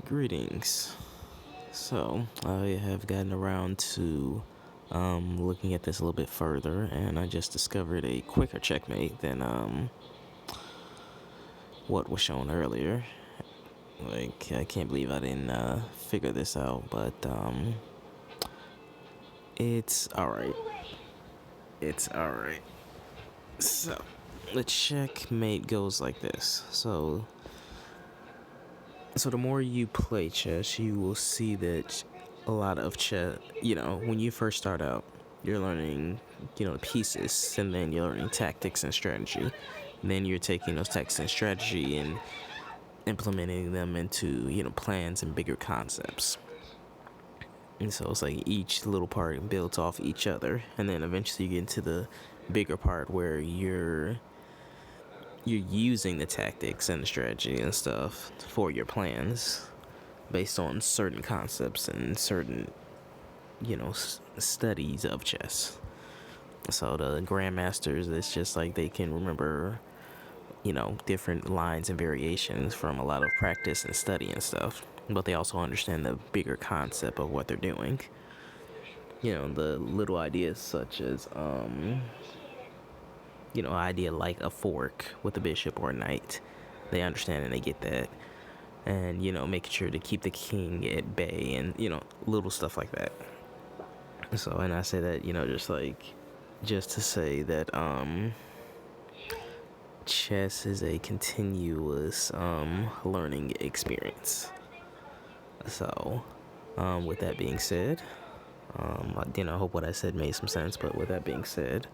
Greetings. So, I have gotten around to looking at this a little bit further, and I just discovered a quicker checkmate than what was shown earlier. Like, I can't believe I didn't figure this out, but it's alright. It's alright. So, the checkmate goes like this. So the more you play chess, you will see that a lot of chess, when you first start out, you're learning, the pieces, and then you're learning tactics and strategy. And then you're taking those tactics and strategy and implementing them into, plans and bigger concepts. And so it's like each little part builds off each other. And then eventually you get into the bigger part where you're using the tactics and the strategy and stuff for your plans based on certain concepts and certain, studies of chess. So the grandmasters, it's just like they can remember, different lines and variations from a lot of practice and study and stuff. But they also understand the bigger concept of what they're doing. The little ideas such as, idea like a fork with a bishop or a knight. They understand and they get that. And, making sure to keep the king at bay and, little stuff like that. So, and I say that, just to say that, chess is a continuous, learning experience. So, with that being said, I hope what I said made some sense, but with that being said,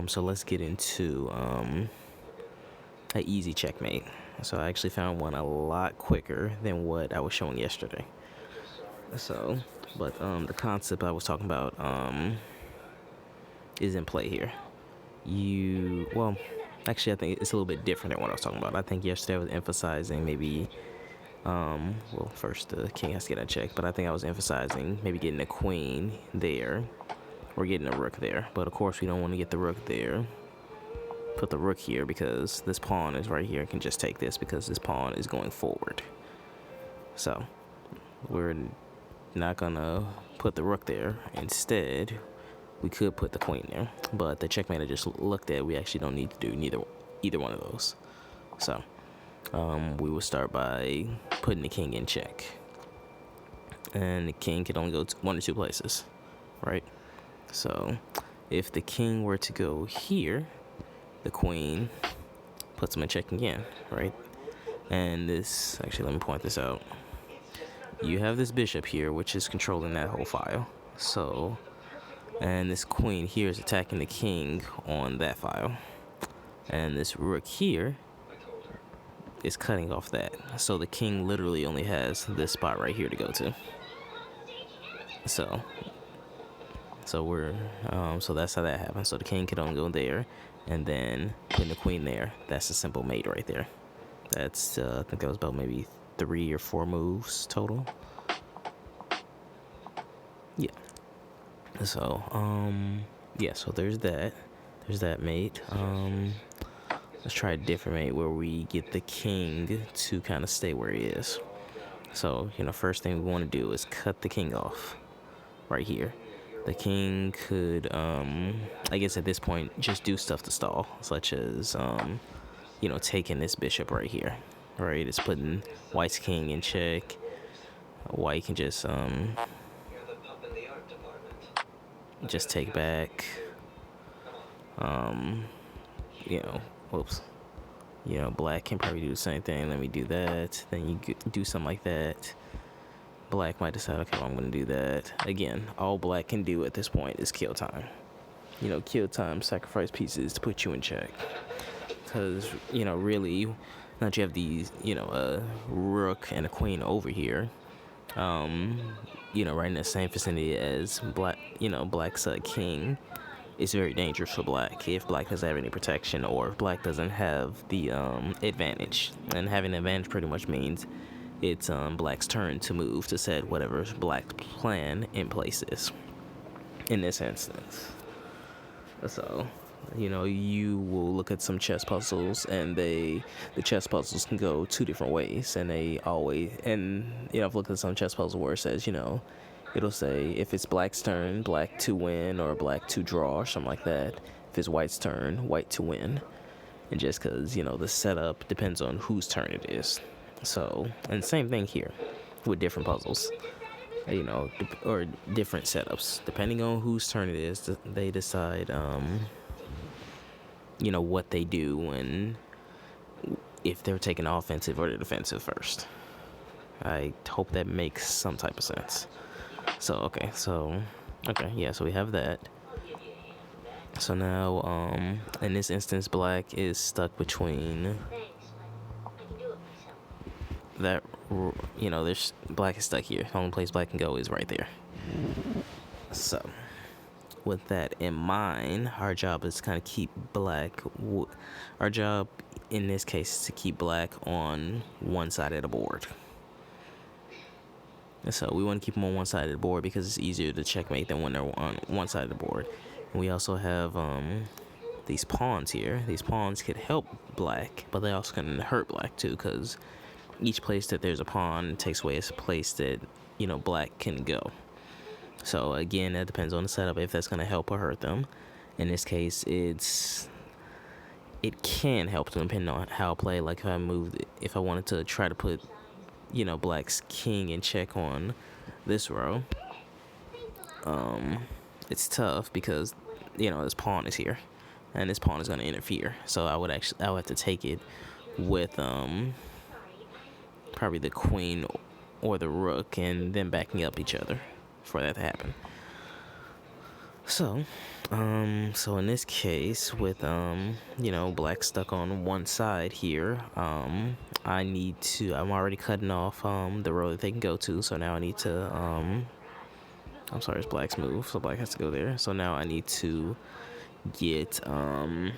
so let's get into an easy checkmate. So I actually found one a lot quicker than what I was showing yesterday. So, but the concept I was talking about is in play here. Actually I think it's a little bit different than what I was talking about. I think yesterday I was emphasizing maybe, first the king has to get unchecked, but I think I was emphasizing maybe getting a queen there. We're getting a rook there, but of course we don't want to get the rook there. Put the rook here because this pawn is right here and can just take this because this pawn is going forward. So we're not gonna put the rook there. Instead, we could put the queen there, but the checkmate I just looked at, we actually don't need to do either one of those. So we will start by putting the king in check, and the king can only go to one or two places, right? So if the king were to go here, the queen puts him in check again, right? And this, actually, let me point this out. You have this bishop here, which is controlling that whole file. So, and this queen here is attacking the king on that file. And this rook here is cutting off that. So the king literally only has this spot right here to go to. So that's how that happens. So the king could only go there, and then putting the queen there. That's a simple mate right there. That's I think that was about maybe 3 or 4 moves total. Yeah. So so there's that. There's that mate. Let's try a different mate where we get the king to kind of stay where he is. So first thing we want to do is cut the king off right here. The king could, I guess at this point, just do stuff to stall, such as, taking this bishop right here, right? It's putting white's king in check. White can just take back. Black can probably do the same thing. Let me do that. Then you do something like that. Black might decide, okay, well, I'm going to do that. Again, all black can do at this point is kill time. Kill time, sacrifice pieces to put you in check. Because, really, now that you have these, a rook and a queen over here, right in the same vicinity as black, black's king, it's very dangerous for black if black doesn't have any protection or if black doesn't have the advantage. And having an advantage pretty much means it's black's turn to move to set whatever black's plan in place is in this instance. So You know, you will look at some chess puzzles, and the chess puzzles can go two different ways, and I've looked at some chess puzzle where it says, it'll say if it's black's turn, black to win, or black to draw, or something like that. If it's white's turn, white to win. And just because, the setup depends on whose turn it is. So, and same thing here with different puzzles, or different setups. Depending on whose turn it is, they decide, what they do and if they're taking offensive or the defensive first. I hope that makes some type of sense. So we have that. So now, in this instance, black is stuck between that, there's black is stuck here. The only place black can go is right there. So, with that in mind, our job is to kind of keep black. Our job in this case is to keep black on one side of the board. So we want to keep them on one side of the board because it's easier to checkmate them when they're on one side of the board. And we also have these pawns here. These pawns could help black, but they also can hurt black too, because each place that there's a pawn takes away a place that black can go. So again, that depends on the setup if that's going to help or hurt them. In this case, it can help them depending on how I play. Like if I wanted to try to put black's king in check on this row, it's tough because this pawn is here, and this pawn is going to interfere. So I would have to take it with probably the queen or the rook, and then backing up each other for that to happen. So in this case, with black stuck on one side here, I'm already cutting off the row that they can go to. So now I need to I'm sorry, it's black's move, so black has to go there. So now I need to get I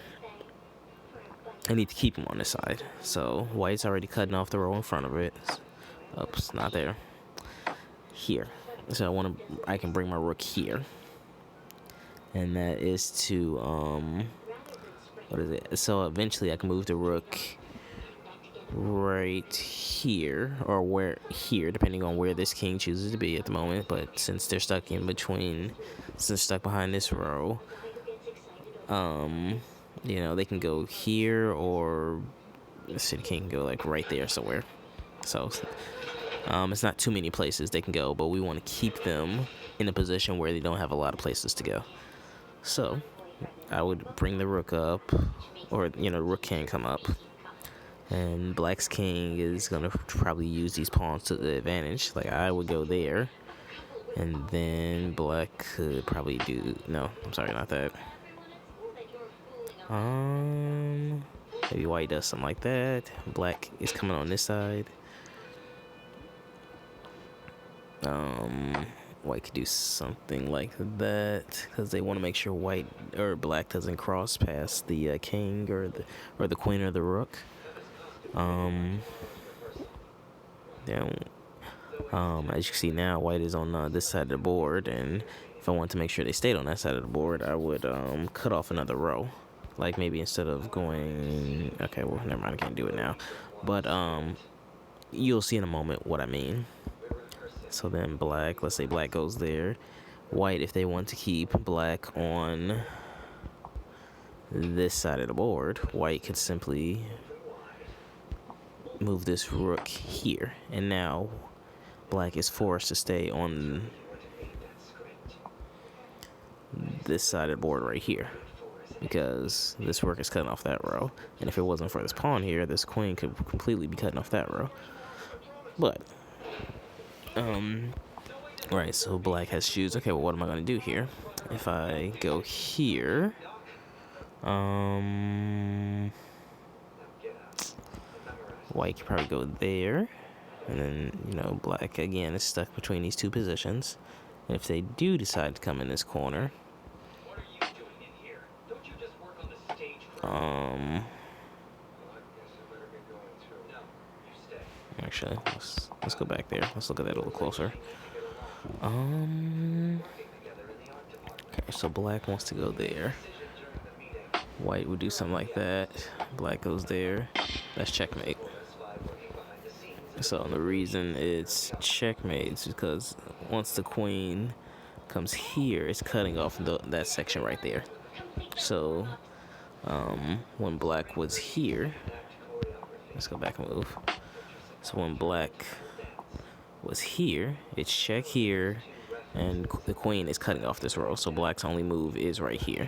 need to keep him on this side. So white's already cutting off the row in front of it. Oops, not there. Here. So I can bring my rook here. And that is to what is it? So eventually I can move the rook right here, or here, depending on where this king chooses to be at the moment. But since they're stuck behind this row, they can go here, or the city king can go like right there somewhere. So it's not too many places they can go, but we want to keep them in a position where they don't have a lot of places to go. So I would bring the rook up, or the rook can come up, and black's king is gonna probably use these pawns to the advantage. Like I would go there, and then black could probably do not that. Maybe white does something like that. Black is coming on this side. White could do something like that because they want to make sure white or black doesn't cross past the king or the queen or the rook. As you can see now, white is on this side of the board, and if I want to make sure they stayed on that side of the board, I would cut off another row. Like maybe instead of going, okay, well, never mind, I can't do it now. But you'll see in a moment what I mean. So then black, let's say black goes there. White, if they want to keep black on this side of the board, white could simply move this rook here. And now black is forced to stay on this side of the board right here, because this rook is cutting off that row. And if it wasn't for this pawn here, this queen could completely be cutting off that row. But right, so black has to choose, okay, well, what am I going to do here? If I go here, white can probably go there, and then, black, again, is stuck between these two positions. And if they do decide to come in this corner, actually, let's go back there. Let's look at that a little closer. Okay, so black wants to go there. White would do something like that. Black goes there. That's checkmate. So the reason it's checkmate is because once the queen comes here, it's cutting off that section right there. So when black was here, let's go back and move. So when black was here, it's check here, and the queen is cutting off this row. So black's only move is right here.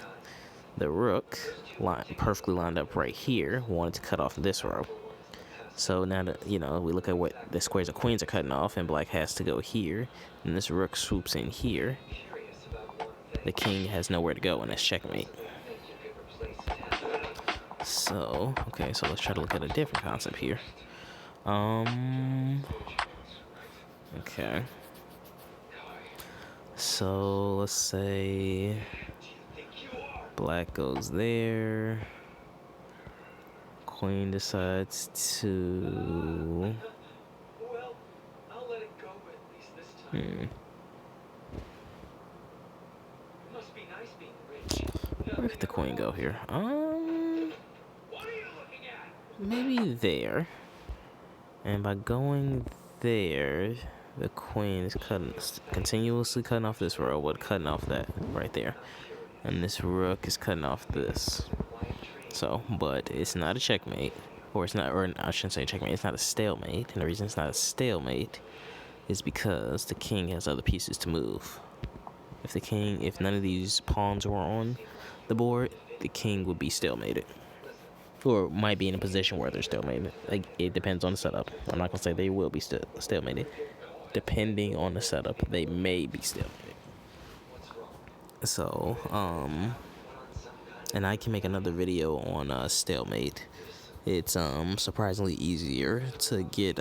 The rook, perfectly lined up right here, wanted to cut off this row. So now that, we look at what the squares of queens are cutting off, and black has to go here, and this rook swoops in here. The king has nowhere to go, and that's checkmate. So, okay, so let's try to look at a different concept here. Okay. So let's say black goes there. Queen decides to... Where could the queen go here? Maybe there. And by going there, the queen is continuously cutting off this row, but cutting off that right there. And this rook is cutting off this. So, but it's not a checkmate, or I shouldn't say checkmate, it's not a stalemate. And the reason it's not a stalemate is because the king has other pieces to move. If none of these pawns were on the board, the king would be stalemated. Or might be in a position where they're stalemated. Like, it depends on the setup. I'm not gonna say they will be stalemated. Depending on the setup, they may be stalemated. So, and I can make another video on stalemate. It's surprisingly easier to get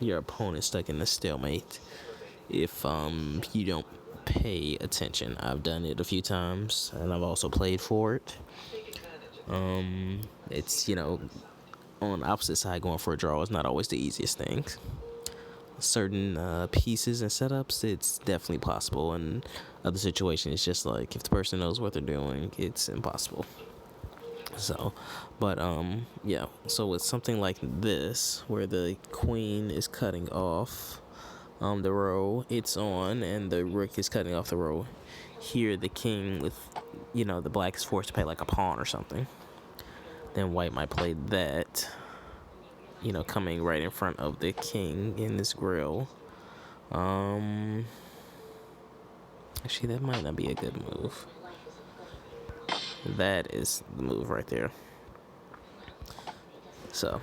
your opponent stuck in a stalemate if you don't pay attention. I've done it a few times, and I've also played for it. It's, on the opposite side, going for a draw is not always the easiest thing. Certain pieces and setups, it's definitely possible. And other situations, it's just like, if the person knows what they're doing, it's impossible. So, but, yeah. So with something like this, where the queen is cutting off the row it's on, and the rook is cutting off the row here, the king with, the black is forced to play like a pawn or something. Then white might play that, coming right in front of the king in this grill. Actually, that might not be a good move. That is the move right there. So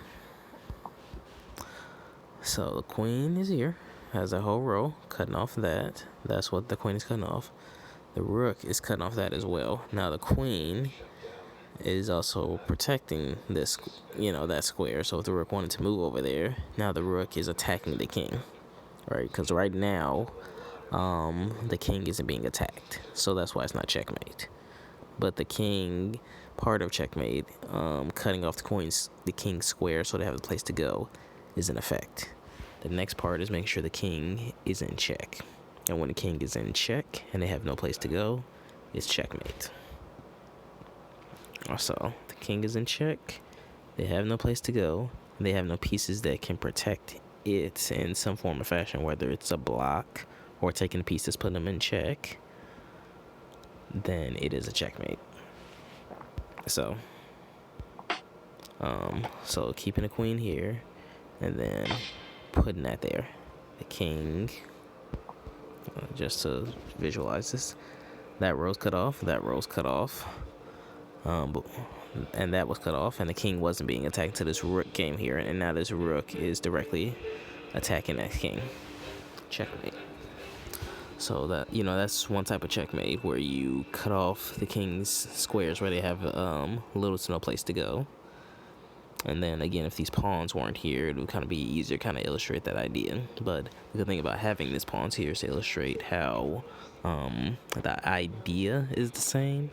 the queen is here, has a whole row, cutting off that. That's what the queen is cutting off. The rook is cutting off that as well. Now the queen is also protecting this, that square. So if the rook wanted to move over there, now the rook is attacking the king, right? Because right now, the king isn't being attacked. So that's why it's not checkmate. But the king, part of checkmate, cutting off the king's square so they have a place to go, is in effect. The next part is making sure the king is in check. And when the king is in check and they have no place to go, it's checkmate. So the king is in check, they have no place to go, they have no pieces that can protect it in some form or fashion, whether it's a block or taking pieces, putting them in check, then it is a checkmate. So keeping the queen here and then putting that there. The king, just to visualize this, that row's cut off, that row's cut off. And that was cut off, and the king wasn't being attacked until this rook came here, and now this rook is directly attacking that king. Checkmate. So that, that's one type of checkmate, where you cut off the king's squares where they have little to no place to go. And then again, if these pawns weren't here, it would kind of be easier to kind of illustrate that idea. But the good thing about having these pawns here is to illustrate how the idea is the same,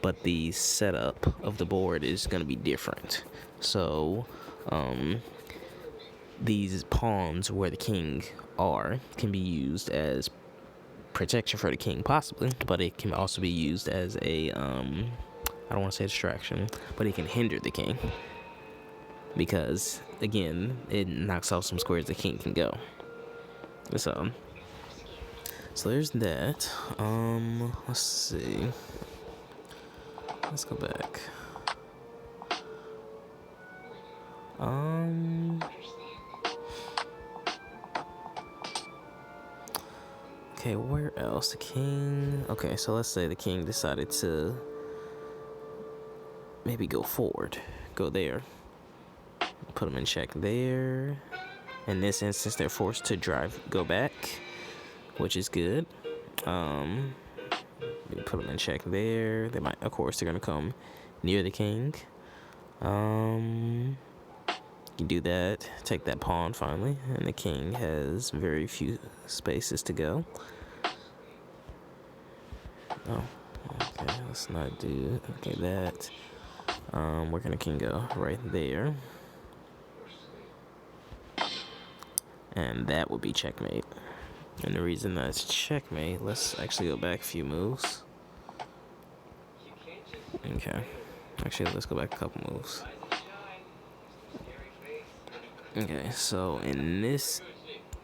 but the setup of the board is going to be different. So these pawns where the king can be used as protection for the king, possibly, but it can also be used as a I don't want to say distraction, but it can hinder the king. Because, again, it knocks off some squares the king can go. So there's that. Let's see. Let's go back. Okay, where else? The king. Okay, so let's say the king decided to maybe go forward. Go there. Put them in check there. In this instance, they're forced to go back, which is good. Put them in check there. They might, of course, they're gonna come near the king. You do that, take that pawn finally, and the king has very few spaces to go. Oh, okay, let's not do, okay, that. Where can the king go? Right there. And that would be checkmate. And the reason that's checkmate, let's actually go back a few moves. Okay, actually, let's go back a couple moves. Okay, so in this,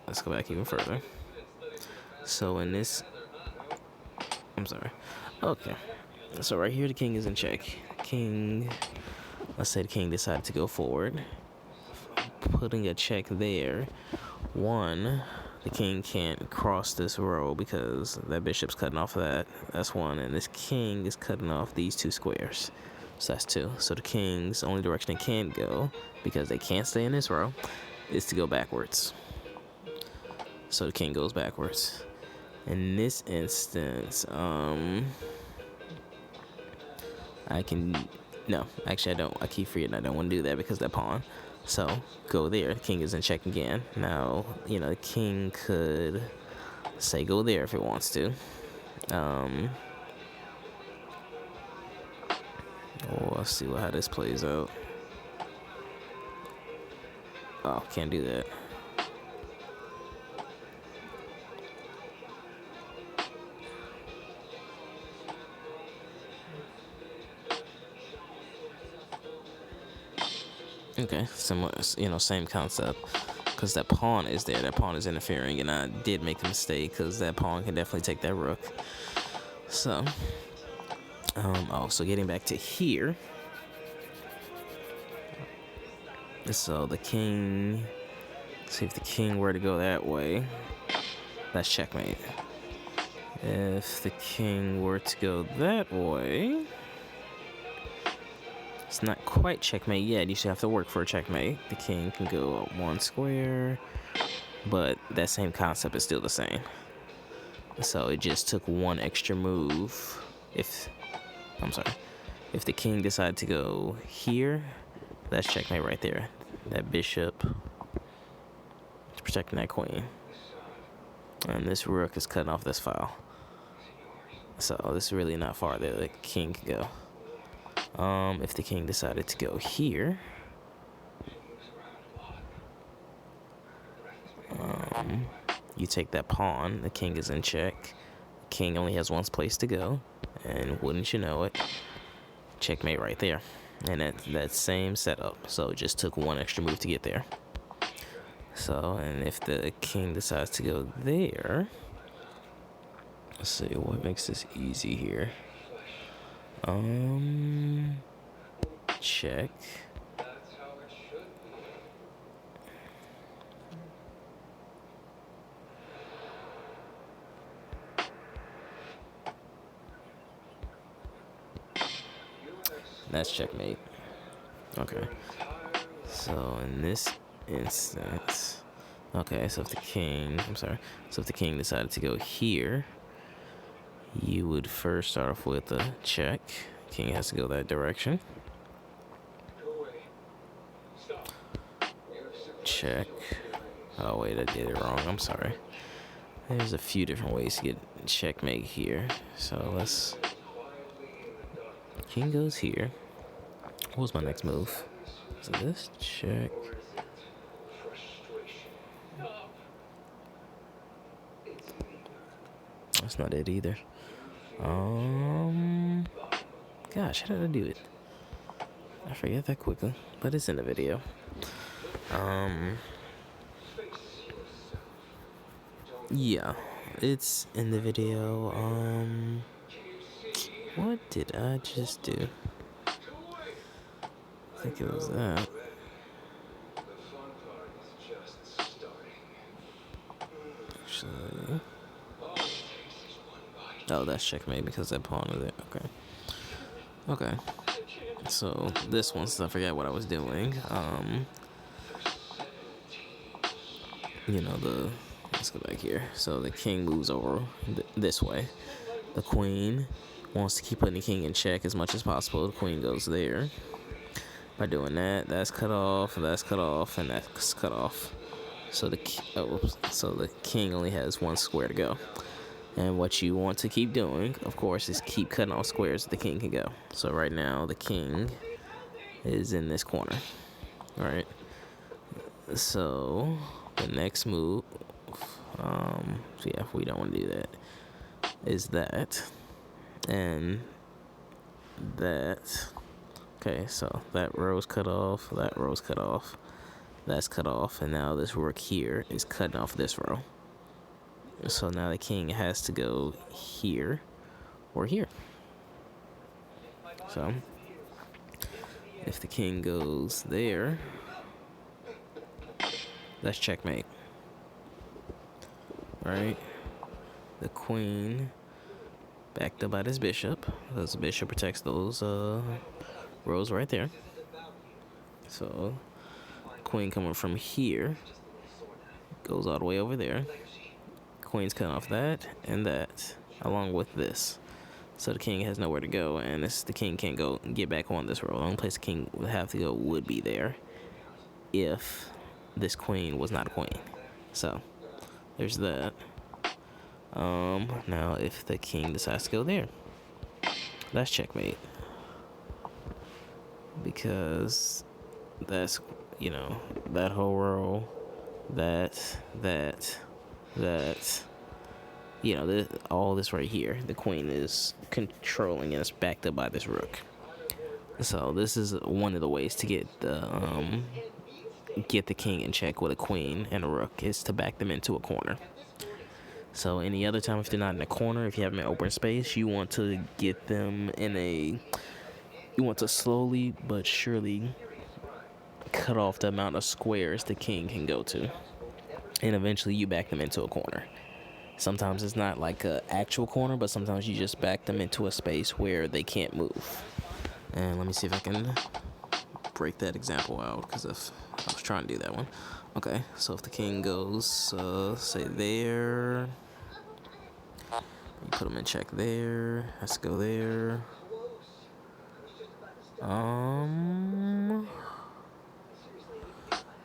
let's go back even further. So in this, I'm sorry. Okay, so right here the king is in check. King, let's say the king decided to go forward. Putting a check there. One, the king can't cross this row because that bishop's cutting off of that. That's one, and this king is cutting off these two squares. So that's two. So the king's only direction they can go, because they can't stay in this row, is to go backwards. So the king goes backwards. In this instance, I can, no, actually I don't. I keep forgetting I don't want to do that because that pawn. So go there. The king is in check again. Now, the king could say go there if it wants to. Let's see how this plays out. Oh, can't do that. Okay, similar, same concept. Because that pawn is there. That pawn is interfering, and I did make a mistake because that pawn can definitely take that rook. So, so getting back to here. So the king, see if the king were to go that way, that's checkmate. If the king were to go that way, it's not quite checkmate yet. You should have to work for a checkmate. The king can go up one square, but that same concept is still the same. So it just took one extra move. If the king decided to go here, that's checkmate right there. That bishop is protecting that queen. And this rook is cutting off this file. So this is really not far there. The king can go. If the king decided to go here, you take that pawn. The king is in check. The king only has one place to go, and wouldn't you know it, checkmate right there. And that same setup. So it just took one extra move to get there. So, and if the king decides to go there, let's see what makes this easy here. Check. That's checkmate. Okay. So in this instance, okay, so if the king, so if the king decided to go here, you would first start off with a check. King has to go that direction. Check. Oh wait, I did it wrong. I'm sorry. There's a few different ways to get checkmate here. So let's, king goes here. What was my next move? So this check. That's not it either. Gosh, how did I do it? I forget that quickly, but it's in the video. Yeah, it's in the video. What did I just do? I think it was that. Actually, oh, that's checkmate because that pawn is there. Okay. So this one, since I forgot what I was doing. Let's go back here. So the king moves over this way. The queen wants to keep putting the king in check as much as possible. The queen goes there. By doing that, that's cut off, that's cut off, and that's cut off. So the king only has one square to go. And what you want to keep doing, of course, is keep cutting off squares so the king can go. So right now, the king is in this corner. All right. So the next move, we don't want to do that, is that, and that. Okay, so that row's cut off, that row's cut off, that's cut off, and now this rook here is cutting off this row. So now the king has to go here or here. So if the king goes there, that's checkmate. Right? The queen backed up by this bishop, because the bishop protects those rows right there. So queen coming from here goes all the way over there. Queen's cutting off that and that along with this. So the king has nowhere to go, and the king can't go and get back on this row. The only place the king would have to go would be there if this queen was not a queen. So there's that. Now if the king decides to go there, that's checkmate. Because that's, that whole row, that, all this right here, the queen is controlling, and it's backed up by this rook. So this is one of the ways to get the king in check with a queen and a rook, is to back them into a corner. So any other time, if they're not in a corner, if you have them in open space, you want to get them you want to slowly but surely cut off the amount of squares the king can go to, and eventually you back them into a corner. Sometimes it's not like an actual corner, but sometimes you just back them into a space where they can't move. And let me see if I can break that example out, because if I was trying to do that one. Okay, so if the king goes, say there, you put him in check there, has to go there.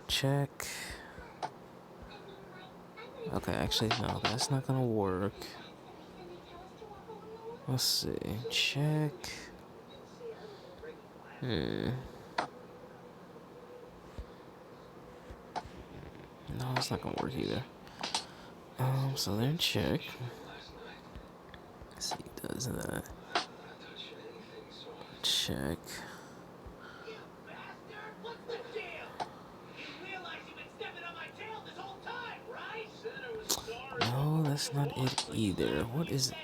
Check. Okay, actually, no, that's not gonna work. Let's see. Check. No, it's not gonna work either. So then check. Let's see, does that. Check. No, that's not it either. What is it?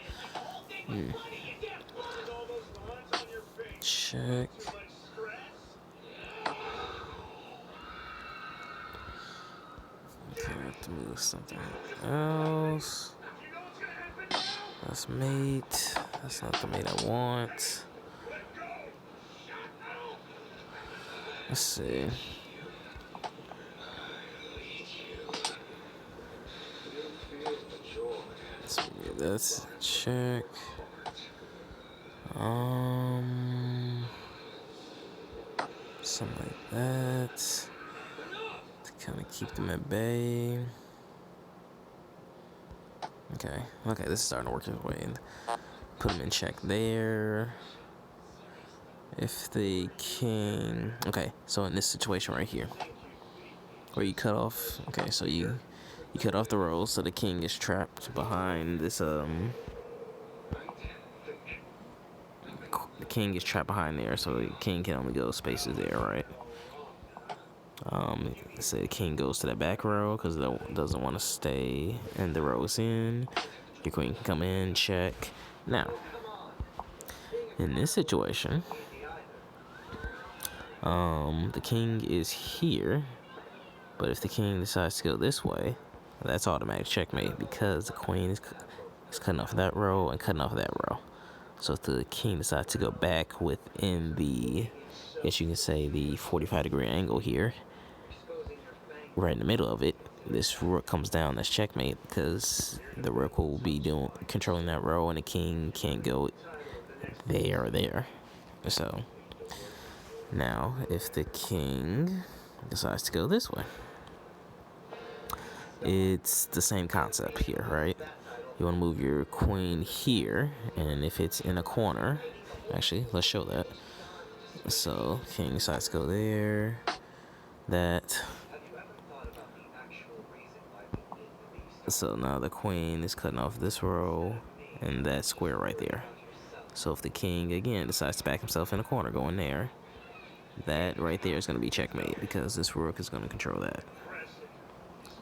Check. Okay, I have to move something else. That's mate. That's not the mate I want. Let's see. That's check. Something like that to kind of keep them at bay. Okay, this is starting to work his way. And put him in check there. If the king, okay, so in this situation right here, where you cut off, okay, so you cut off the rows, so the king is trapped behind this, the king is trapped behind there, so the king can only go spaces there, right? So the king goes to the back row because it doesn't want to stay in the row it's in. Your queen can come in, check. Now, in this situation, the king is here, but if the king decides to go this way, that's automatic checkmate because the queen is cutting off that row and cutting off that row. So if the king decides to go back within the, I guess you can say, the 45-degree angle here, right in the middle of it, this rook comes down. That's checkmate because the rook will be controlling that row, and the king can't go there or there. So now, if the king decides to go this way, it's the same concept here, right? You want to move your queen here, and if it's in a corner, actually, let's show that. So king decides to go there, that. So now the queen is cutting off this row and that square right there. So if the king, again, decides to back himself in a corner going there, that right there is going to be checkmate because this rook is going to control that,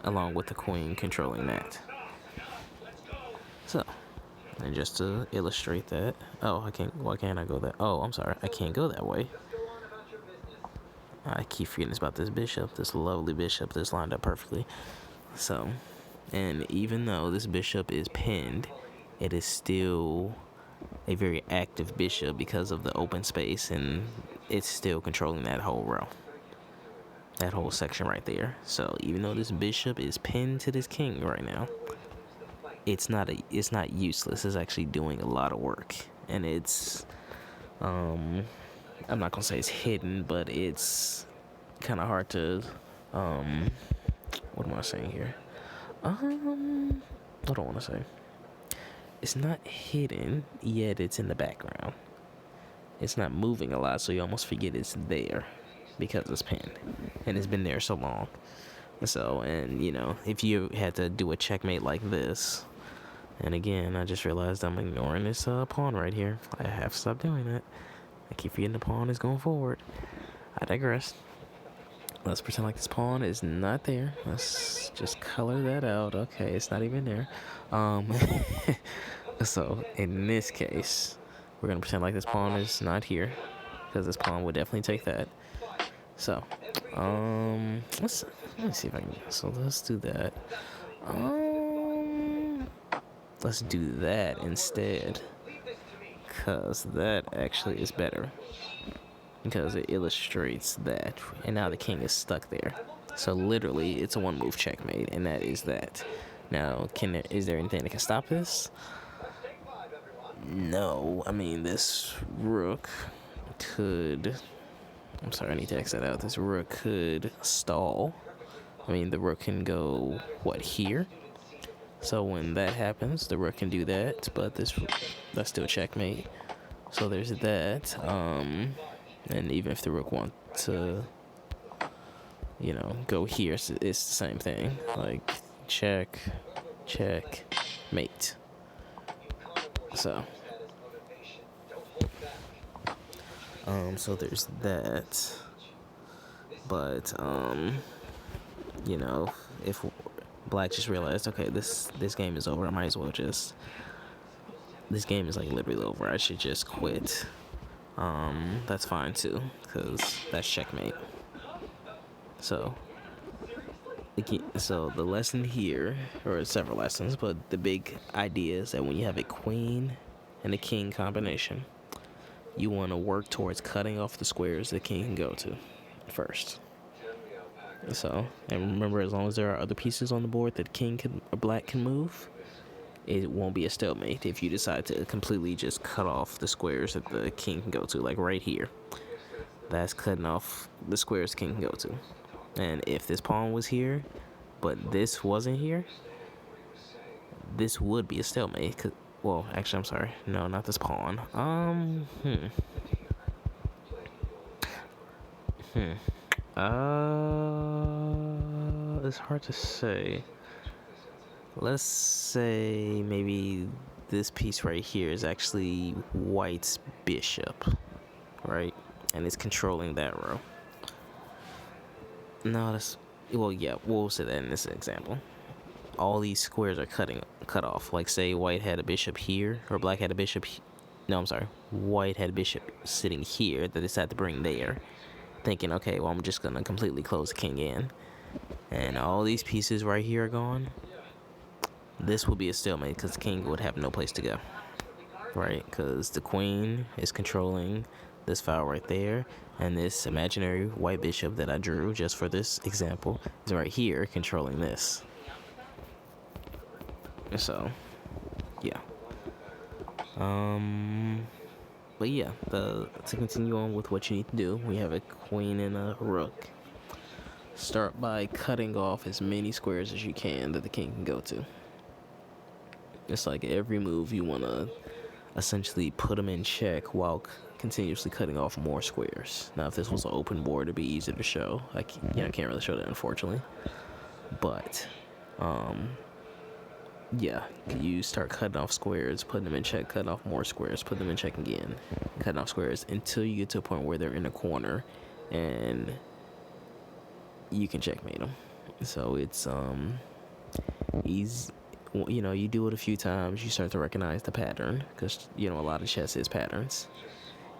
along with the queen controlling that. So, and just to illustrate that, oh, why can't I go that? Oh, I'm sorry, I can't go that way. I keep forgetting about this bishop, this lovely bishop that's lined up perfectly. So, and even though this bishop is pinned, it is still a very active bishop because of the open space, and it's still controlling that whole row, that whole section right there. So even though this bishop is pinned to this king right now, it's not useless. It's actually doing a lot of work, and it's I'm not gonna say it's hidden, but it's kind of hard to what am I saying here? What do I want to say? It's not hidden, yet it's in the background. It's not moving a lot, so you almost forget it's there because it's pinned. And it's been there so long. So, and you know, if you had to do a checkmate like this, and again, I just realized I'm ignoring this pawn right here. I have to stop doing that. I keep forgetting the pawn is going forward. I digress. Let's pretend like this pawn is not there. Let's just color that out. Okay, it's not even there. So in this case, we're gonna pretend like this pawn is not here, because this pawn would definitely take that. So, let's see if I can. So let's do that. Let's do that instead, cause that actually is better, because it illustrates that. And now the king is stuck there. So literally, it's a one-move checkmate, and that is that. Now, is there anything that can stop this? No. I mean, this rook could... I'm sorry, I need to X that out. This rook could stall. I mean, the rook can go, what, here? So when that happens, the rook can do that, but that's still checkmate. So there's that. And even if the rook wants to, you know, go here, it's the same thing. Like, check, mate. So so there's that. But you know, if black just realized, okay, this game is over, I might as well just, this game is like literally over, I should just quit. That's fine too, because that's checkmate. So the lesson here, or several lessons, but the big idea is that when you have a queen and a king combination, you want to work towards cutting off the squares the king can go to first. So, and remember, as long as there are other pieces on the board that black can move, it won't be a stalemate if you decide to completely just cut off the squares that the king can go to, like right here. That's cutting off the squares the king can go to. And if this pawn was here, but this wasn't here, this would be a stalemate. Well, actually, I'm sorry. No, not this pawn. It's hard to say. Let's say maybe this piece right here is actually white's bishop, right? And it's controlling that row. No, that's, well, yeah, we'll say that in this example. All these squares are cut off. Like, say white had a bishop here, or black had a bishop. No, I'm sorry. White had a bishop sitting here that they decided to bring there, thinking, okay, well, I'm just gonna completely close the king in, and all these pieces right here are gone. This will be a stalemate because the king would have no place to go, right? Because the queen is controlling this file right there, and this imaginary white bishop that I drew just for this example is right here controlling this. So, yeah. But yeah, to continue on with what you need to do, we have a queen and a rook. Start by cutting off as many squares as you can that the king can go to. It's like every move you want to essentially put them in check while continuously cutting off more squares. Now, if this was an open board, it'd be easy to show. I can't really show that, unfortunately. But, yeah, you start cutting off squares, putting them in check, cutting off more squares, put them in check again, cutting off squares until you get to a point where they're in a corner and you can checkmate them. So it's easy. You know, you do it a few times, you start to recognize the pattern, because, you know, a lot of chess is patterns.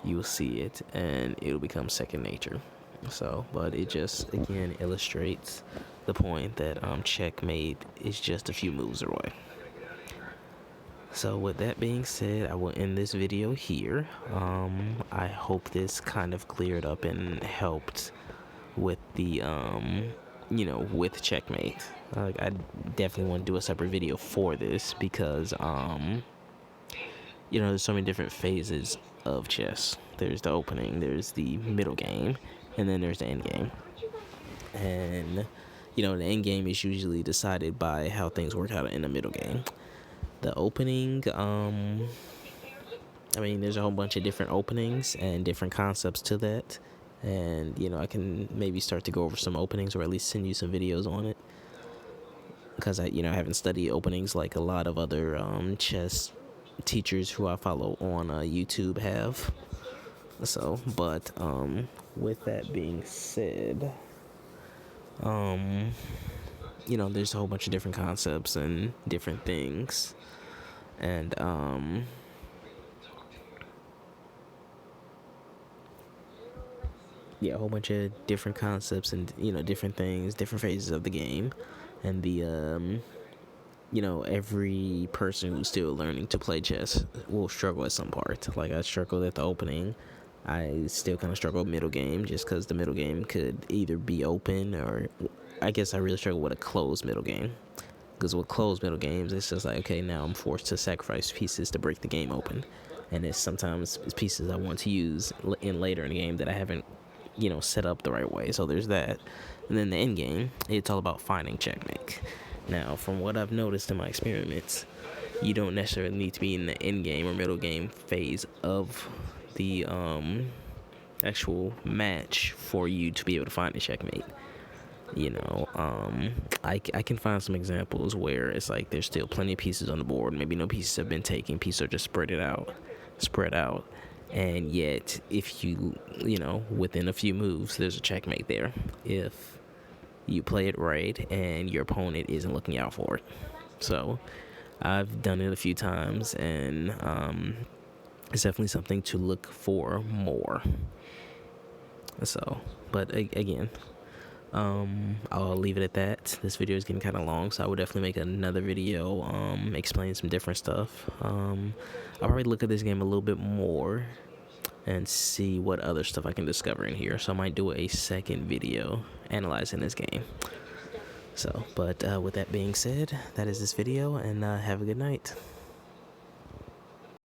You'll see it, and it'll become second nature. So, but it just, again, illustrates the point that checkmate is just a few moves away. So with that being said, I will end this video here. I hope this kind of cleared up and helped with the you know, with checkmate. I definitely want to do a separate video for this because you know, there's so many different phases of chess. There's the opening, there's the middle game, and then there's the end game. And you know, the end game is usually decided by how things work out in the middle game. The opening, I mean, there's a whole bunch of different openings and different concepts to that. And, you know, I can maybe start to go over some openings, or at least send you some videos on it. Because I haven't studied openings like a lot of other chess teachers who I follow on YouTube have. So, but with that being said, you know, there's a whole bunch of different concepts and different things. And, yeah, a whole bunch of different concepts and, you know, different things, different phases of the game. And the, you know, every person who's still learning to play chess will struggle at some part. Like, I struggled at the opening. I still kind of struggle middle game, just because the middle game could either be open, or I guess I really struggle with a closed middle game. Because with closed middle games, it's just like, okay, now I'm forced to sacrifice pieces to break the game open. And it's sometimes pieces I want to use later in the game that I haven't, you know, set up the right way. So there's that. And then the end game, it's all about finding checkmate. Now, from what I've noticed in my experiments, you don't necessarily need to be in the end game or middle game phase of the actual match for you to be able to find a checkmate. You know, I can find some examples where it's like there's still plenty of pieces on the board. Maybe no pieces have been taken. Pieces are just spread out. And yet, if you know, within a few moves, there's a checkmate there. If you play it right and your opponent isn't looking out for it. So, I've done it a few times, and it's definitely something to look for more. So, but again, I'll leave it at that. This video is getting kind of long, so I would definitely make another video explaining some different stuff. I'll probably look at this game a little bit more and see what other stuff I can discover in here. So I might do a second video analyzing this game. So, but with that being said, that is this video, and have a good night.